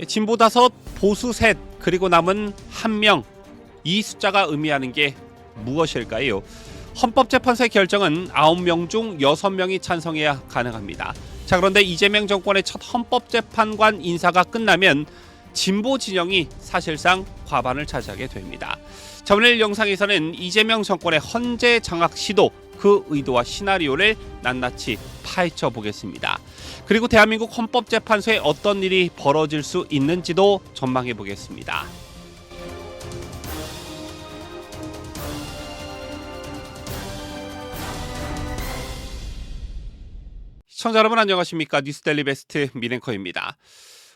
진보 5, 보수 셋, 그리고 남은 1명. 이 숫자가 의미하는 게 무엇일까요? 헌법재판소의 결정은 9명 중 6명이 찬성해야 가능합니다. 자, 그런데 이재명 정권의 첫 헌법재판관 인사가 끝나면 진보 진영이 사실상 과반을 차지하게 됩니다. 자, 오늘 영상에서는 이재명 정권의 헌재 장악 시도, 그 의도와 시나리오를 낱낱이 파헤쳐 보겠습니다. 그리고 대한민국 헌법재판소에 어떤 일이 벌어질 수 있는지도 전망해 보겠습니다. 시청자 여러분 안녕하십니까? 뉴스데일리 베스트 민앵커입니다.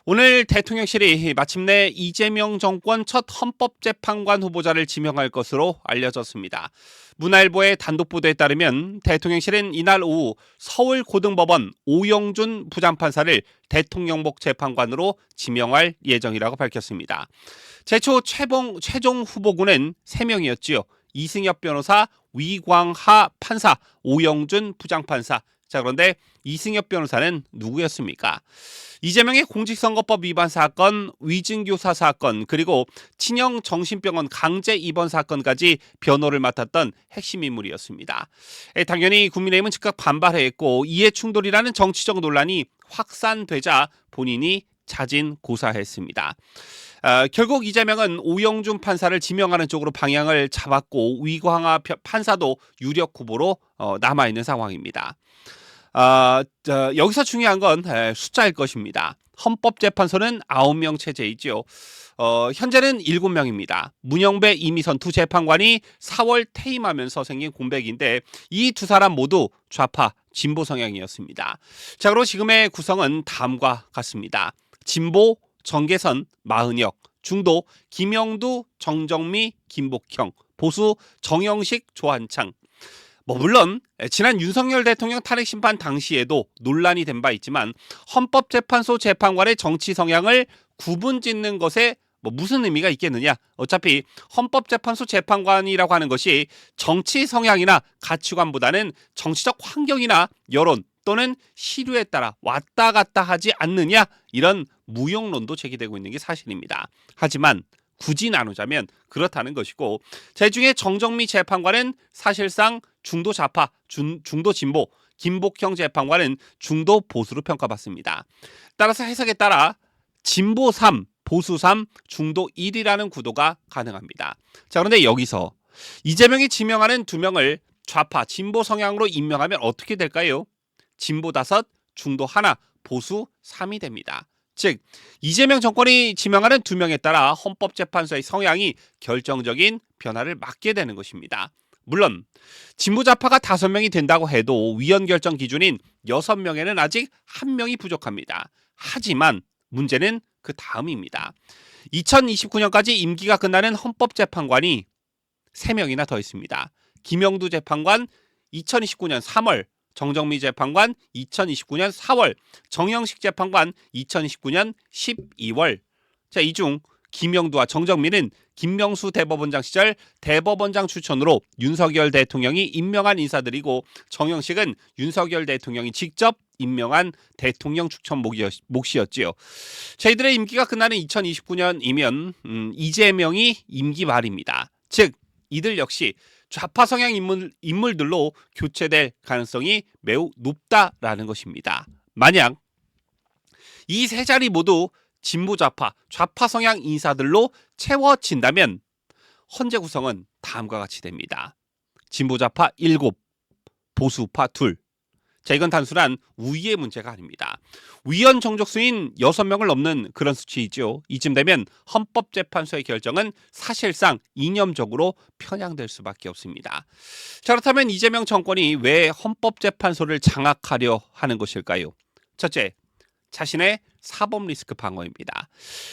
오늘 대통령실이 마침내 이재명 정권 첫 헌법재판관 후보자를 지명할 것으로 알려졌습니다. 문화일보의 단독 보도에 따르면 대통령실은 이날 오후 서울고등법원 오영준 부장판사를 대통령복 재판관으로 지명할 예정이라고 밝혔습니다. 제초 최종 후보군은 3명이었지요. 이승엽 변호사, 위광하 판사, 오영준 부장판사. 자, 그런데 이승엽 변호사는 누구였습니까? 이재명의 공직선거법 위반 사건, 위증교사 사건, 그리고 친형 정신병원 강제 입원 사건까지 변호를 맡았던 핵심 인물이었습니다. 당연히 국민의힘은 즉각 반발했고, 이해충돌이라는 정치적 논란이 확산되자 본인이 자진 고사했습니다. 결국 이재명은 오영준 판사를 지명하는 쪽으로 방향을 잡았고, 위광하 판사도 유력 후보로 남아있는 상황입니다. 여기서 중요한 건 숫자일 것입니다. 헌법재판소는 9명 체제이죠. 현재는 7명입니다. 문영배, 이미선 두 재판관이 4월 퇴임하면서 생긴 공백인데, 이 두 사람 모두 좌파, 진보 성향이었습니다. 자, 그리고 지금의 구성은 다음과 같습니다. 진보, 정계선, 마은혁, 중도, 김영두, 정정미, 김복형, 보수, 정영식, 조한창. 물론 지난 윤석열 대통령 탄핵 심판 당시에도 논란이 된 바 있지만, 헌법재판소 재판관의 정치 성향을 구분짓는 것에 무슨 의미가 있겠느냐? 어차피 헌법재판소 재판관이라고 하는 것이 정치 성향이나 가치관보다는 정치적 환경이나 여론 또는 시류에 따라 왔다 갔다 하지 않느냐, 이런 무용론도 제기되고 있는 게 사실입니다. 하지만 굳이 나누자면 그렇다는 것이고, 제중에 정정미 재판관은 사실상 중도 좌파, 중도 진보, 김복형 재판관은 중도 보수로 평가받습니다. 따라서 해석에 따라 진보 3, 보수 3, 중도 1이라는 구도가 가능합니다. 자, 그런데 여기서 이재명이 지명하는 2명을 좌파, 진보 성향으로 임명하면 어떻게 될까요? 진보 5, 중도 1, 보수 3이 됩니다. 즉, 이재명 정권이 지명하는 2명에 따라 헌법재판소의 성향이 결정적인 변화를 맞게 되는 것입니다. 물론 진보 좌파가 5명이 된다고 해도 위원 결정 기준인 6명에는 아직 1명이 부족합니다. 하지만 문제는 그 다음입니다. 2029년까지 임기가 끝나는 헌법재판관이 3명이나 더 있습니다. 김영두 재판관 2029년 3월, 정정미 재판관 2029년 4월, 정영식 재판관 2029년 12월. 자, 이 중 김영두와 정정미는 김명수 대법원장 시절 대법원장 추천으로 윤석열 대통령이 임명한 인사들이고, 정영식은 윤석열 대통령이 직접 임명한 대통령 추천 몫이었지요. 저희들의 임기가 끝나는 2029년이면 이재명이 임기 말입니다. 즉, 이들 역시 좌파 성향 인물들로 교체될 가능성이 매우 높다라는 것입니다. 만약 이 세 자리 모두 진보 좌파, 좌파 성향 인사들로 채워진다면 헌재 구성은 다음과 같이 됩니다. 진보 좌파 7, 보수파 2. 자, 이건 단순한 우위의 문제가 아닙니다. 위원 정족수인 6명을 넘는 그런 수치이죠. 이쯤 되면 헌법재판소의 결정은 사실상 이념적으로 편향될 수밖에 없습니다. 자, 그렇다면 이재명 정권이 왜 헌법재판소를 장악하려 하는 것일까요? 첫째, 자신의 사법 리스크 방어입니다.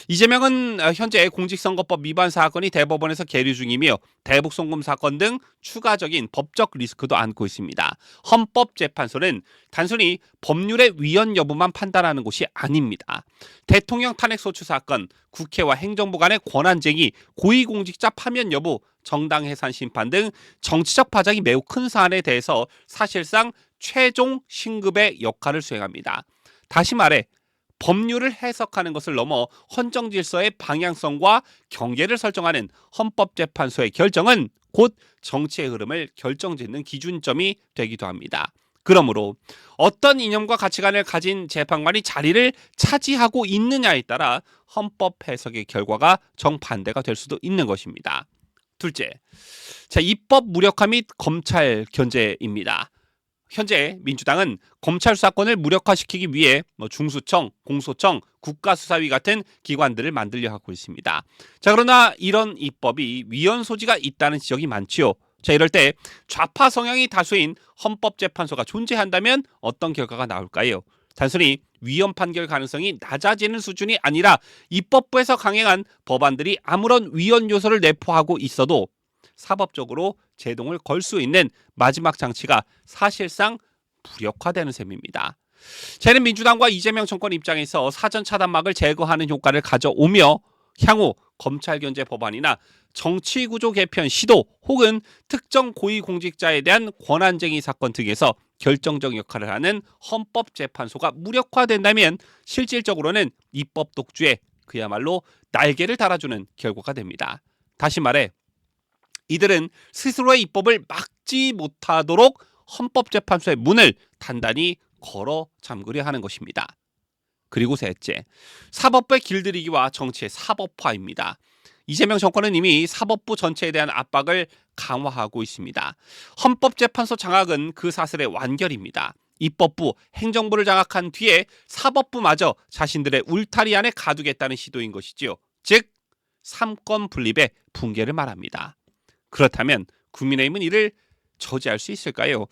이재명은 현재 공직선거법 위반 사건이 대법원에서 계류 중이며, 대북 송금 사건 등 추가적인 법적 리스크도 안고 있습니다. 헌법재판소는 단순히 법률의 위헌 여부만 판단하는 곳이 아닙니다. 대통령 탄핵소추 사건, 국회와 행정부 간의 권한쟁의, 고위공직자 파면 여부, 정당 해산 심판 등 정치적 파장이 매우 큰 사안에 대해서 사실상 최종 신급의 역할을 수행합니다. 다시 말해 법률을 해석하는 것을 넘어 헌정 질서의 방향성과 경계를 설정하는 헌법재판소의 결정은 곧 정치의 흐름을 결정짓는 기준점이 되기도 합니다. 그러므로 어떤 이념과 가치관을 가진 재판관이 자리를 차지하고 있느냐에 따라 헌법 해석의 결과가 정반대가 될 수도 있는 것입니다. 둘째, 입법 무력화 및 검찰 견제입니다. 현재 민주당은 검찰 수사권을 무력화시키기 위해 중수청, 공소청, 국가수사위 같은 기관들을 만들려 하고 있습니다. 그러나 이런 입법이 위헌 소지가 있다는 지적이 많지요. 이럴 때 좌파 성향이 다수인 헌법재판소가 존재한다면 어떤 결과가 나올까요? 단순히 위헌 판결 가능성이 낮아지는 수준이 아니라 입법부에서 강행한 법안들이 아무런 위헌 요소를 내포하고 있어도 사법적으로 제동을 걸 수 있는 마지막 장치가 사실상 무력화되는 셈입니다. 저는 민주당과 이재명 정권 입장에서 사전 차단막을 제거하는 효과를 가져오며 향후 검찰 견제 법안이나 정치구조 개편 시도 혹은 특정 고위공직자에 대한 권한쟁의 사건 등에서 결정적 역할을 하는 헌법재판소가 무력화된다면 실질적으로는 입법 독주에 그야말로 날개를 달아주는 결과가 됩니다. 다시 말해 이들은 스스로의 입법을 막지 못하도록 헌법재판소의 문을 단단히 걸어 잠그려 하는 것입니다. 그리고 셋째, 사법부의 길들이기와 정치의 사법화입니다. 이재명 정권은 이미 사법부 전체에 대한 압박을 강화하고 있습니다. 헌법재판소 장악은 그 사슬의 완결입니다. 입법부, 행정부를 장악한 뒤에 사법부마저 자신들의 울타리 안에 가두겠다는 시도인 것이지요. 즉, 삼권 분립의 붕괴를 말합니다. 그렇다면 국민의힘은 이를 저지할 수 있을까요?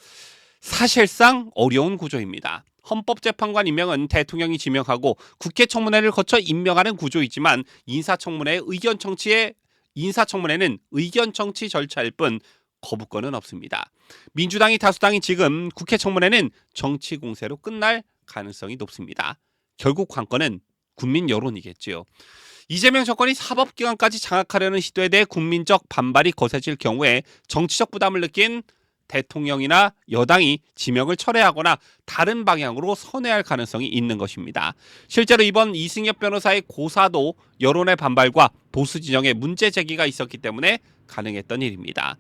사실상 어려운 구조입니다. 헌법재판관 임명은 대통령이 지명하고 국회 청문회를 거쳐 임명하는 구조이지만 인사청문회는 의견 청취 절차일 뿐 거부권은 없습니다. 민주당이 다수당인 지금 국회 청문회는 정치 공세로 끝날 가능성이 높습니다. 결국 관건은 국민 여론이겠지요. 이재명 정권이 사법기관까지 장악하려는 시도에 대해 국민적 반발이 거세질 경우에 정치적 부담을 느낀 대통령이나 여당이 지명을 철회하거나 다른 방향으로 선회할 가능성이 있는 것입니다. 실제로 이번 이승엽 변호사의 고사도 여론의 반발과 보수 진영의 문제 제기가 있었기 때문에 가능했던 일입니다.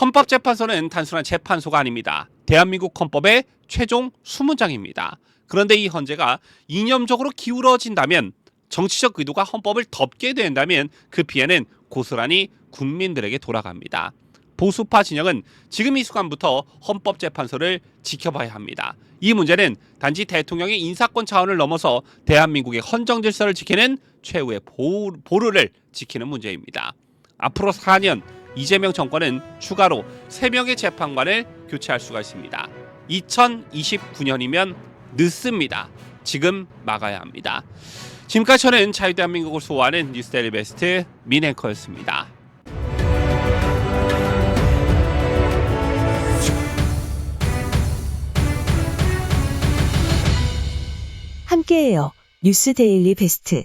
헌법재판소는 단순한 재판소가 아닙니다. 대한민국 헌법의 최종 수문장입니다. 그런데 이 헌재가 이념적으로 기울어진다면, 정치적 의도가 헌법을 덮게 된다면 그 피해는 고스란히 국민들에게 돌아갑니다. 보수파 진영은 지금 이 순간부터 헌법재판소를 지켜봐야 합니다. 이 문제는 단지 대통령의 인사권 차원을 넘어서 대한민국의 헌정 질서를 지키는 최후의 보루를 지키는 문제입니다. 앞으로 4년 이재명 정권은 추가로 3명의 재판관을 교체할 수가 있습니다. 2029년이면 늦습니다. 지금 막아야 합니다. 지금까지 저는 자유대한민국을 소화하는 뉴스데일리 베스트 민앵커였습니다. 함께해요. 뉴스데일리 베스트.